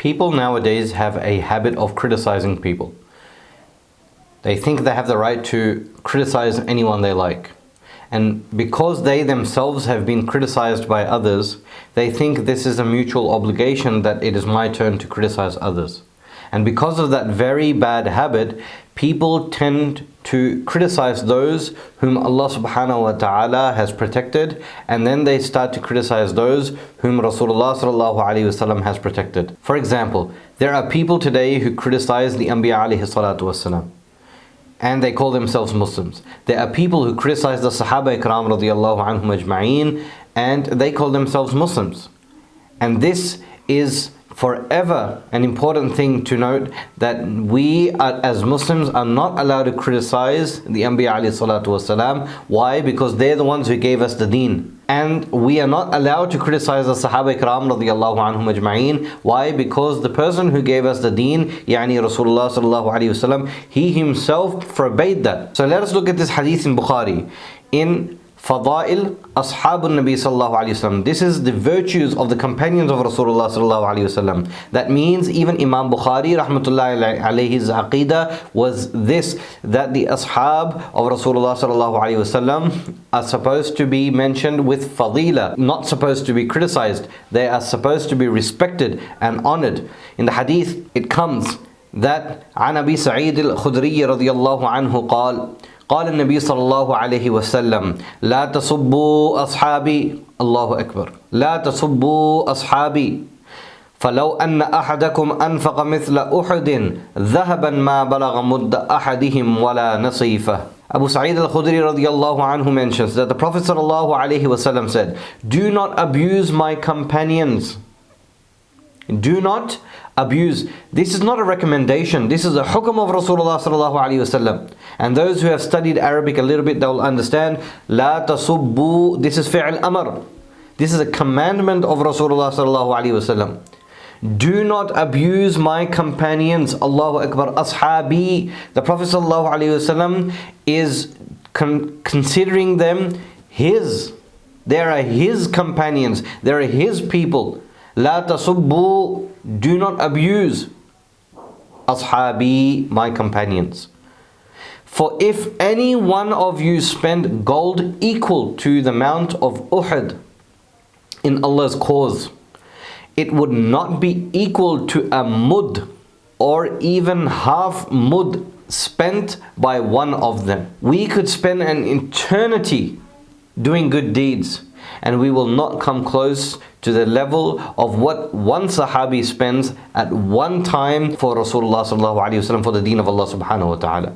People nowadays have a habit of criticizing people. They think they have the right to criticize anyone they like. And because they themselves have been criticized by others, they think this is a mutual obligation, that it is my turn to criticize others. And because of that very bad habit, people tend to criticize those whom Allah subhanahu wa ta'ala has protected, and then they start to criticize those whom Rasulullah sallallahu alaihi wasallam has protected. For example, there are people today who criticize the Anbiya alayhi salatu wasalam, and they call themselves Muslims. There are people who criticize the Sahaba Ikram radiyallahu anhum ajma'een, and they call themselves Muslims. And this is forever an important thing to note, that we as Muslims are not allowed to criticize the Anbiya alayhi salatu wasalam. Why? Because they're the ones who gave us the deen. And we are not allowed to criticize the Sahaba Ikram radiyallahu anhum ajma'een. Why? Because the person who gave us the deen, yani Rasulullah sallallahu alayhi wasallam, he himself forbade that. So let us look at this hadith in Bukhari, in Fadail Ashabul Nabi sallallahu alayhi wasallam. This is the virtues of the companions of Rasulullah sallallahu alayhi wasallam. That means even Imam Bukhari rahmatullahi alayhi's aqidah was this, that the ashab of Rasulullah sallallahu alayhi wasallam are supposed to be mentioned with fadila, not supposed to be criticized. They are supposed to be respected and honored. In the hadith it comes that عن أبي سعيد الخدري رضي الله عنه قال قال النبي صلى الله عليه وسلم لا تصبوا أصحابي الله أكبر لا تصبوا أصحابي فلو أن أحدكم أنفق مثل أحد ذهبا ما بلغ مد أحدهم ولا نصيفه. Abu Sa'id al-Khudri radiyallahu anhu mentions that the Prophet sallallahu alaihi wasallam said, do not abuse my companions. Do not abuse. This is not a recommendation. This is a hukm of Rasulullah sallallahu alaihi wasallam. And those who have studied Arabic a little bit, they will understand. La tasubbu. This is fi'l amr. This is a commandment of Rasulullah sallallahu alaihi wasallam. Do not abuse my companions. Allahu Akbar. Ashabi. The Prophet sallallahu alaihi wasallam is considering them his. They are his companions. They are his people. La tasubbu, do not abuse ashabi, my companions. For if any one of you spend gold equal to the amount of Uhud in Allah's cause, it would not be equal to a mud or even half mud spent by one of them. We could spend an eternity doing good deeds, and we will not come close to the level of what one Sahabi spends at one time for Rasulullah sallallahu alaihi wasallam, for the deen of Allah subhanahu wa ta'ala.